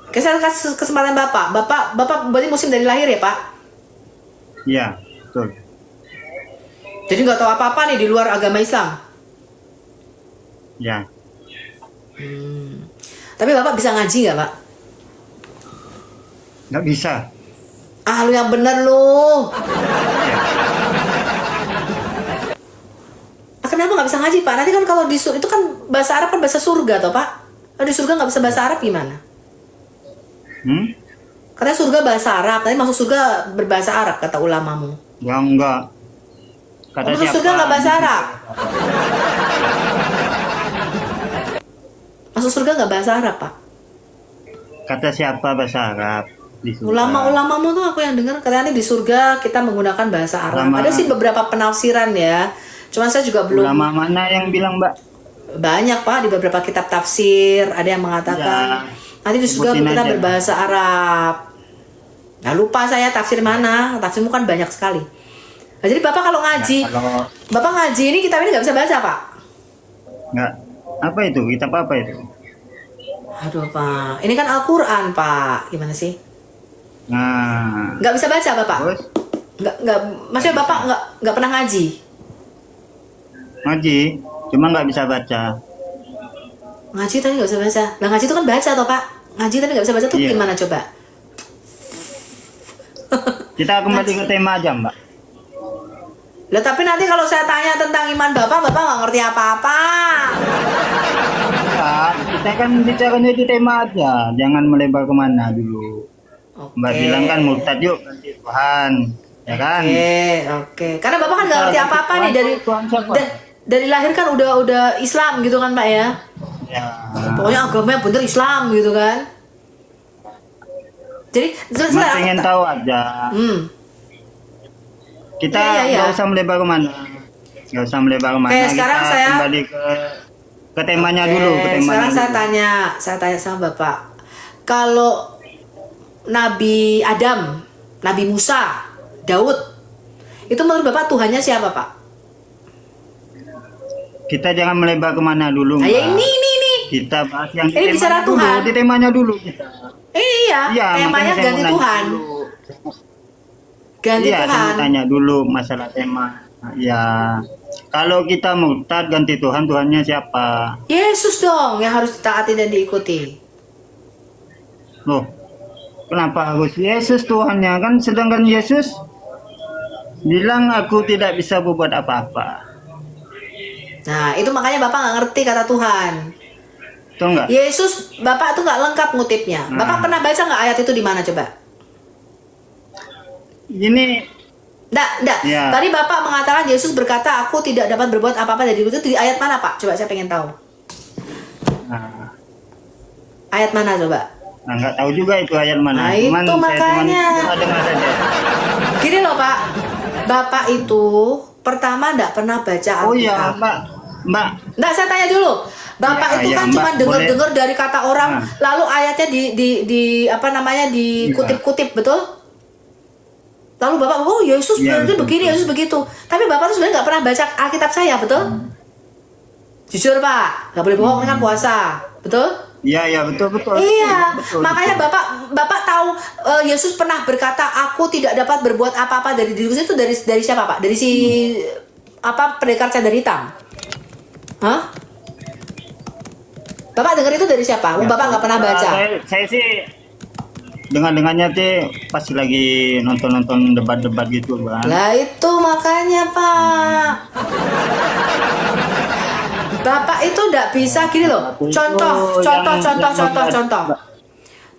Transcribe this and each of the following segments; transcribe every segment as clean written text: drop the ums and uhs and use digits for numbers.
Oke, saya kasih kesempatan Bapak. Bapak berarti Muslim dari lahir ya, Pak? Iya, betul. Jadi nggak tahu apa-apa nih di luar agama Islam. Ya, Tapi Bapak bisa ngaji nggak, Pak? nggak bisa. Ah, lu yang bener lu. Ah, kenapa nggak bisa ngaji, Pak? Nanti kan kalau di itu kan bahasa Arab kan bahasa surga, toh, Pak? Kalau di surga nggak bisa bahasa Arab gimana? Hmm? Katanya surga bahasa Arab, nanti masuk surga berbahasa Arab kata ulamamu. Ya enggak. Kata Masuk siapa? surga nggak bahasa Arab? Masuk surga nggak bahasa Arab, Pak? Kata siapa bahasa Arab di surga? Ulama-ulamamu tuh aku yang dengar katanya di surga kita menggunakan bahasa Arab. Ulama- Ada sih beberapa penafsiran ya. Cuman saya juga belum Ulama mana yang bilang, Mbak? banyak, Pak, di beberapa kitab tafsir ada yang mengatakan nanti di surga sebutin kita aja. berbahasa Arab. Nah, lupa saya tafsir mana. Tafsirmu kan banyak sekali. Nah, jadi Bapak kalau ngaji, Kalau Bapak ngaji ini kitab ini nggak bisa baca, Pak? nggak, apa itu? Kitab apa itu? Aduh, Pak. Ini kan Al-Quran, Pak. Gimana sih? Nah, Nggak bisa baca, Bapak? terus Nggak. Maksudnya Bapak nggak pernah ngaji? ngaji, cuma nggak bisa baca. Ngaji tapi nggak bisa baca. Nah, ngaji itu kan baca, toh, Pak? Ngaji tapi nggak bisa baca tuh Iya. gimana coba? Kita kembali ke tema aja, Mbak. Lah, tapi nanti kalau saya tanya tentang iman Bapak nggak ngerti apa-apa. Ya, kita kan bicaranya di tema aja, jangan melebar kemana dulu. Oke. Mbak bilang kan murtad yuk ganti Tuhan, ya kan? Oke. Karena Bapak kan nggak ngerti apa-apa nih Tuhan siapa? dari lahir kan udah Islam gitu kan, Pak ya. Ya, Pokoknya agamanya bener Islam gitu kan. Jadi cuma pengen tahu aja. Kita Iya. nggak usah melebar kemana, nggak usah melebar kemana. Oke, sekarang kita saya kembali ke temanya dulu, ke temanya sekarang dulu. saya tanya sama Bapak. Kalau Nabi Adam, Nabi Musa, Daud, itu menurut Bapak Tuhannya siapa, Pak? Kita jangan melebar kemana dulu. Nah, ya Mbak. ini. Kita bahas yang di Ini temanya bicara dulu, Tuhan. di temanya dulu kita. Iya, Iya, temanya makanya saya ganti mau nanya Tuhan. dulu. Ganti Iya, saya mau Tuhan. tanya dulu masalah tema. Ya, kalau kita murtad ganti Tuhan, Tuhannya siapa? Yesus dong yang harus ditaati dan diikuti. Loh, kenapa harus Yesus Tuhannya? Kan sedangkan Yesus bilang aku tidak bisa berbuat apa-apa. Nah, itu makanya Bapak nggak ngerti kata Tuhan. Tahu nggak? Yesus, Bapak tuh nggak lengkap ngutipnya. Bapak pernah baca nggak ayat itu di mana coba? Ini Nggak. Ya. Tadi Bapak mengatakan Yesus berkata, aku tidak dapat berbuat apa-apa dari itu di ayat mana, Pak? Coba saya pengen tahu. nah, Ayat mana coba? nggak tahu juga itu ayat mana. Nah, Cuman itu saya makanya. cuma dengar saja. Gini loh, Pak. Bapak itu pertama nggak pernah baca Oh iya, Alkitab. Mbak. Nggak, saya tanya dulu. Bapak Ya, itu ya, kan Mbak, cuma dengar-dengar dari kata orang, Nah. lalu ayatnya di apa namanya dikutip-kutip, betul? Lalu Bapak, oh Yesus Iya, berarti betul, begini, betul. Yesus begitu. Tapi Bapak tuh sebenarnya nggak pernah baca Alkitab saya, betul? Jujur, Pak, nggak boleh bohong, ini kan puasa, betul? Iya, betul. Iya, Betul, makanya betul. Bapak tahu Yesus pernah berkata, aku tidak dapat berbuat apa-apa dari diriku. Itu dari siapa, Pak? Dari si apa pendekar cadar hitam? Hah? Bapak dengar itu dari siapa? Ya, Bapak nggak pernah baca. Saya sih dengar-dengarnya sih pasti lagi nonton debat-debat gitu, Bang. Lah itu makanya, Pak. Bapak itu nggak bisa gini loh. Contoh.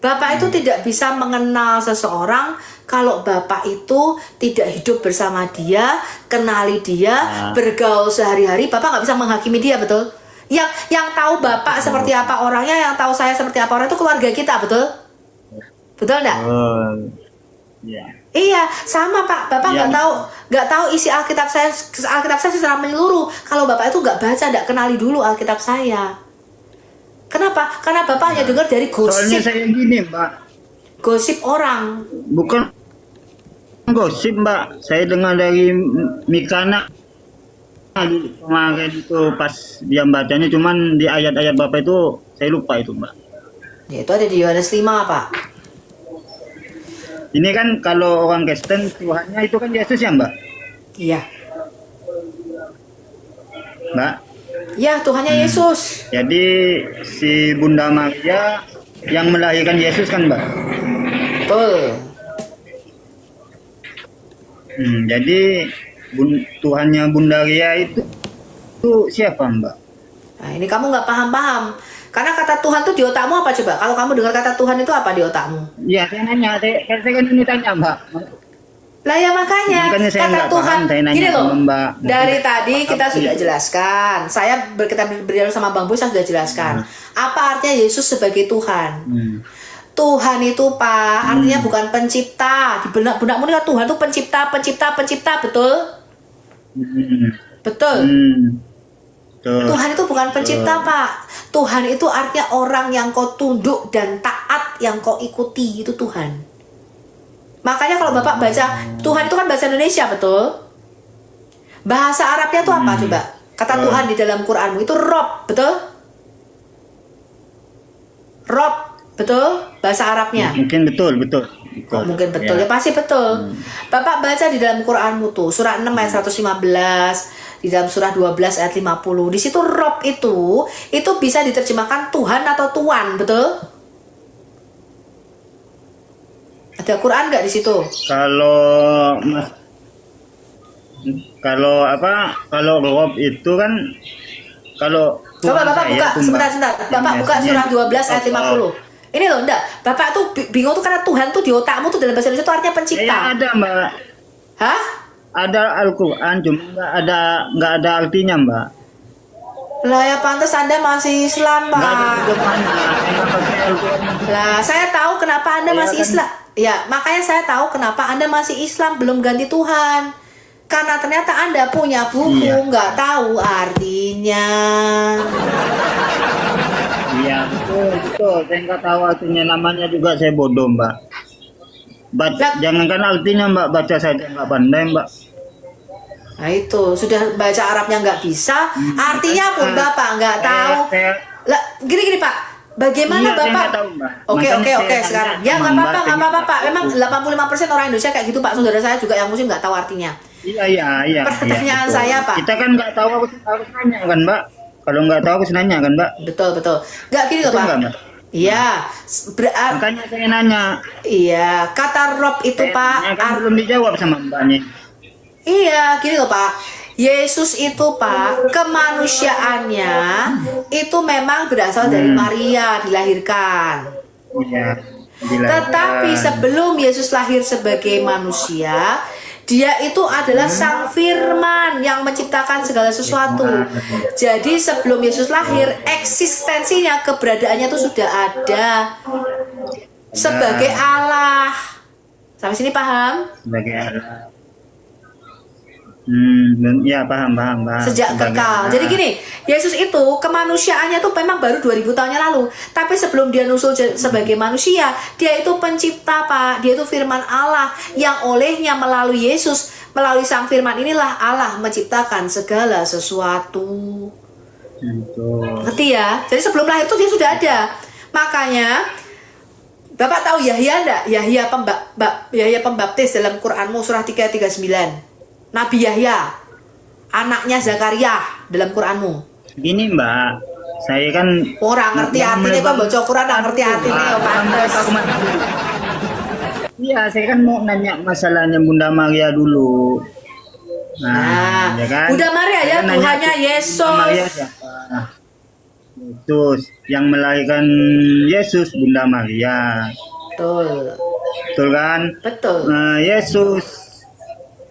Bapak itu tidak bisa mengenal seseorang kalau Bapak itu tidak hidup bersama dia, kenali dia, bergaul sehari-hari. Bapak nggak bisa menghakimi dia, betul? Yang tahu Bapak seperti apa orangnya, yang tahu saya seperti apa orang itu keluarga kita, betul? Betul nggak? Iya. Iya, sama Pak. Bapak nggak tahu isi Alkitab saya secara menyeluruh. Kalau Bapak itu nggak baca, nggak kenali dulu Alkitab saya. Kenapa? Karena Bapak hanya dengar dari Soalnya gosip, saya gini, Mbak. gosip orang. Bukan gosip, Mbak. Saya dengar dari Mikana kemarin itu pas dia bacanya, cuman di ayat-ayat Bapak itu saya lupa itu, Mbak. Yaitu ada di Yohanes 5, Pak. Ini kan kalau orang Kristen Tuhannya itu kan Yesus ya Mbak? Iya. Mbak. Ya, Tuhannya Yesus. Jadi si Bunda Maria yang melahirkan Yesus kan Mbak? Betul. Jadi Tuhannya Bunda Ria itu siapa Mbak? Nah, ini kamu nggak paham-paham. Karena kata Tuhan tuh di otakmu apa coba? Kalau kamu dengar kata Tuhan itu apa di otakmu? Iya, saya nanya. Saya kan ini tanya Mbak. Lah ya makanya saya kata nggak Tuhan paham, saya nanya gini loh. sama Mbak. Dari tadi kita sudah jelaskan. Kita berdialog sama Bang Boy, saya sudah jelaskan. Apa artinya Yesus sebagai Tuhan? Tuhan itu Pak, artinya bukan pencipta. Di benak-benakmu nih Tuhan itu pencipta, betul? Betul. Tuhan itu bukan pencipta Pak. Tuhan itu artinya orang yang kau tunduk dan taat, yang kau ikuti, itu Tuhan. Makanya kalau Bapak baca, Tuhan itu kan bahasa Indonesia, betul? Bahasa Arabnya itu apa coba? Kata Tuhan di dalam Quranmu itu Rob, betul? Rob, betul? Bahasa Arabnya. Mungkin betul. Oh, mungkin betul, ya pasti betul. Bapak baca di dalam Quranmu tuh, surah 6 ayat 115, di dalam surah 12 ayat 50. Di situ Rob itu bisa diterjemahkan Tuhan atau Tuan, betul? Ada Quran nggak di situ? Kalau Rob itu kan kalau coba Tuhan Bapak buka sebentar. Bapak buka surah 12 ayat 50. Ini loh, enggak. Bapak tuh bingung tuh karena Tuhan tuh di otakmu tuh dalam bahasa Indonesia tuh artinya pencipta. Ya ada Mbak. Hah? Ada Al-Quran, cuma nggak ada artinya Mbak. Lah ya pantas Anda masih Islam Pak. Lah saya tahu kenapa Anda masih Islam. Ya makanya saya tahu kenapa Anda masih Islam belum ganti Tuhan. Karena ternyata Anda punya buku nggak tahu artinya. Iya betul. Saya nggak tahu artinya, namanya juga saya bodoh Mbak. Jangankan artinya Mbak, baca saja nggak pandai Mbak. Nah itu sudah baca Arabnya nggak bisa, artinya pun Bapak nggak tahu. Lah gini Pak, bagaimana Bapak? Oke sekarang. Ya nggak apa-apa Pak. Memang 85% orang Indonesia kayak gitu Pak. Saudara saya juga yang muslim nggak tahu artinya. Iya. Pertanyaan saya Pak. Kita kan nggak tahu, harus nanya kan Mbak. Kalau nggak tahu harus nanya kan Mbak. Betul. Nggak gini loh Pak. Iya, makanya saya nanya. Iya, kata Rob itu Pak kan belum dijawab sama Mbaknya. Iya, gini loh Pak. Yesus itu Pak, kemanusiaannya itu memang berasal dari Maria, dilahirkan. Iya. Tetapi sebelum Yesus lahir sebagai manusia, dia itu adalah Sang Firman yang menciptakan segala sesuatu. Jadi sebelum Yesus lahir, eksistensinya, keberadaannya itu sudah ada sebagai Allah. Sampai sini paham? Sebagai Allah. Ya paham. Sejak kekal. Jadi gini, Yesus itu kemanusiaannya tuh memang baru 2000 tahun yang lalu. Tapi sebelum dia nusul sebagai manusia, dia itu pencipta Pak. Dia itu firman Allah yang olehnya melalui Yesus, melalui Sang Firman inilah Allah menciptakan segala sesuatu. Ngerti ya? Jadi sebelum lahir itu dia sudah ada. Makanya Bapak tahu Yahya enggak? Yahya Pembaptis dalam Quranmu surah 3:39. Nabi Yahya, anaknya Zakaria dalam Quranmu. Gini Mbak, saya kan orang ngerti artinya kok baca Quran nggak ngerti artinya ya pantas. Iya, saya kan mau nanya masalahnya Bunda Maria dulu. Nah, ya kan? Bunda Maria ya Tuhannya Yesus. Maria siapa? Yesus yang melahirkan Yesus, Bunda Maria. Betul kan? Betul. Nah, Yesus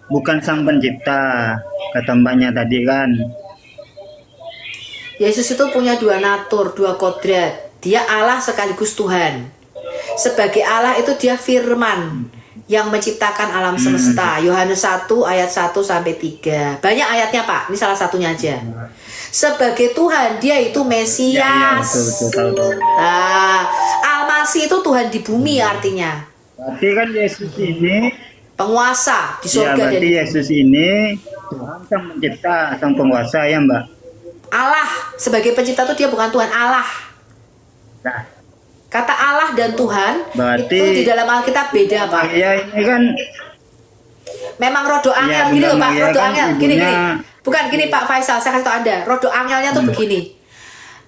bukan sang pencipta, kata Mbaknya tadi kan. Yesus itu punya dua natur, dua kodrat. Dia Allah sekaligus Tuhan. Sebagai Allah itu dia firman yang menciptakan alam semesta. Yohanes 1 ayat 1 sampai 3. Banyak ayatnya Pak, ini salah satunya aja. Sebagai Tuhan, dia itu Mesias. Betul. Nah, Al-Masih itu Tuhan di bumi artinya. Berarti kan Yesus ini penguasa di surga. Berarti Yesus ini Tuhan sang pencipta, sang penguasa ya Mbak. Allah sebagai pencipta itu dia bukan Tuhan, Allah. Nah, Kata Allah dan Tuhan Berarti- itu di dalam Alkitab beda, Pak. Ya ini kan Memang rodo angel Iya, gini loh, Bunda Pak. Maria Rodo kan angel gini. ibunya- Bukan gini, Pak Faisal, saya kasih tau Anda. Rodo angelnya tuh begini.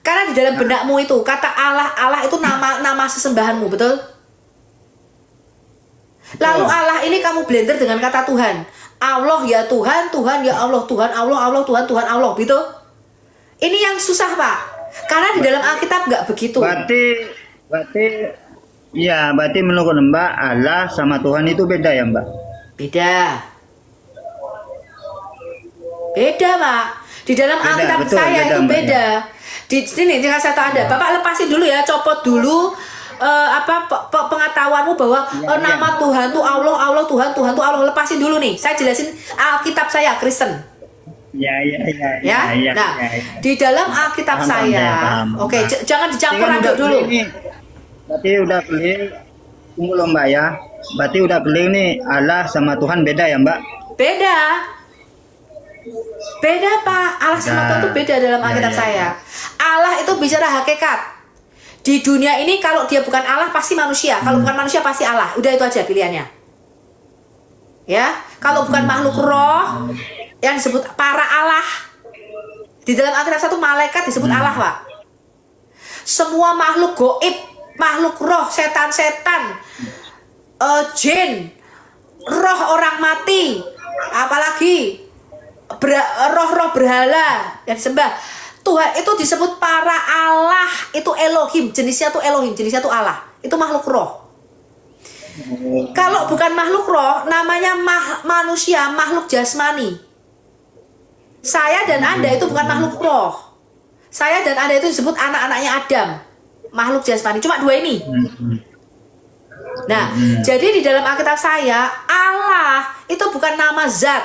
Karena di dalam benakmu itu kata Allah itu nama sesembahanmu, betul? Lalu Allah ini kamu blender dengan kata Tuhan. Allah ya Tuhan, Tuhan ya Allah, Tuhan Allah, Allah Tuhan, Tuhan Allah, gitu. Ini yang susah, Pak. Karena di dalam Alkitab nggak begitu. berarti menurut Mbak Allah sama Tuhan itu beda ya Mbak? Beda. Beda, Pak. Di dalam Beda, Alkitab betul, saya beda, itu Mbak, beda. Di sini jika saya tahu Anda, Bapak lepasin dulu ya, copot dulu pengetahuanmu bahwa nama Tuhan tuh Allah, Allah Tuhan, Tuhan tuh Allah. Lepasin dulu nih. Saya jelasin Alkitab saya Kristen. Ya. Nah, di dalam Alkitab Paham, saya, paham. oke, jangan dicampur Ini kan aduk udah dulu. clear nih. Berarti udah clear. Tunggu loh Mbak ya. Berarti udah clear nih Allah sama Tuhan beda ya Mbak? Beda. Beda, Pak. Allah sama Beda. Tuhan itu beda dalam Ya, Alkitab ya. saya. Allah itu bicara hakikat. Di dunia ini kalau dia bukan Allah pasti manusia. Kalau bukan manusia pasti Allah. Udah itu aja pilihannya. Ya, kalau bukan makhluk roh yang disebut para Allah. Di dalam Alkitab satu malaikat disebut Allah, Pak. Semua makhluk goib, makhluk roh, setan-setan, jin, roh orang mati, apalagi roh-roh berhala yang disembah. Tuhan itu disebut para Allah, itu Elohim, jenisnya tuh Elohim, jenisnya tuh Allah. Itu makhluk roh. Kalau bukan makhluk roh, namanya manusia, makhluk jasmani. Saya dan Anda itu bukan makhluk roh. Saya dan Anda itu disebut anak-anaknya Adam, makhluk jasmani. Cuma dua ini. Nah, jadi di dalam Alkitab saya, Allah itu bukan nama zat.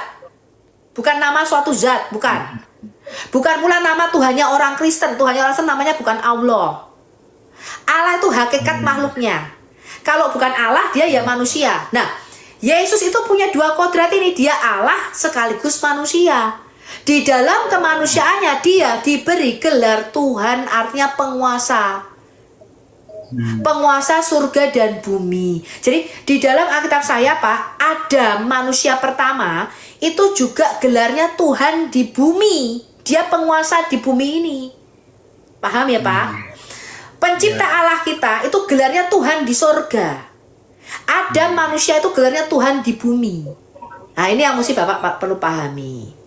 Bukan nama suatu zat, bukan. Bukan pula nama Tuhannya orang Kristen. Tuhannya orang Kristen namanya bukan Allah. Allah itu hakikat makhluknya. Kalau bukan Allah, dia ya manusia. Nah, Yesus itu punya dua kodrat ini. Dia Allah sekaligus manusia. Di dalam kemanusiaannya dia diberi gelar Tuhan, artinya penguasa. Penguasa surga dan bumi. Jadi di dalam Alkitab saya, Pak, Adam manusia pertama itu juga gelarnya Tuhan di bumi. Dia penguasa di bumi ini. Paham ya, Pak? Pencipta Allah kita itu gelarnya Tuhan di surga. Adam manusia itu gelarnya Tuhan di bumi. Nah, ini yang mesti Bapak perlu pahami.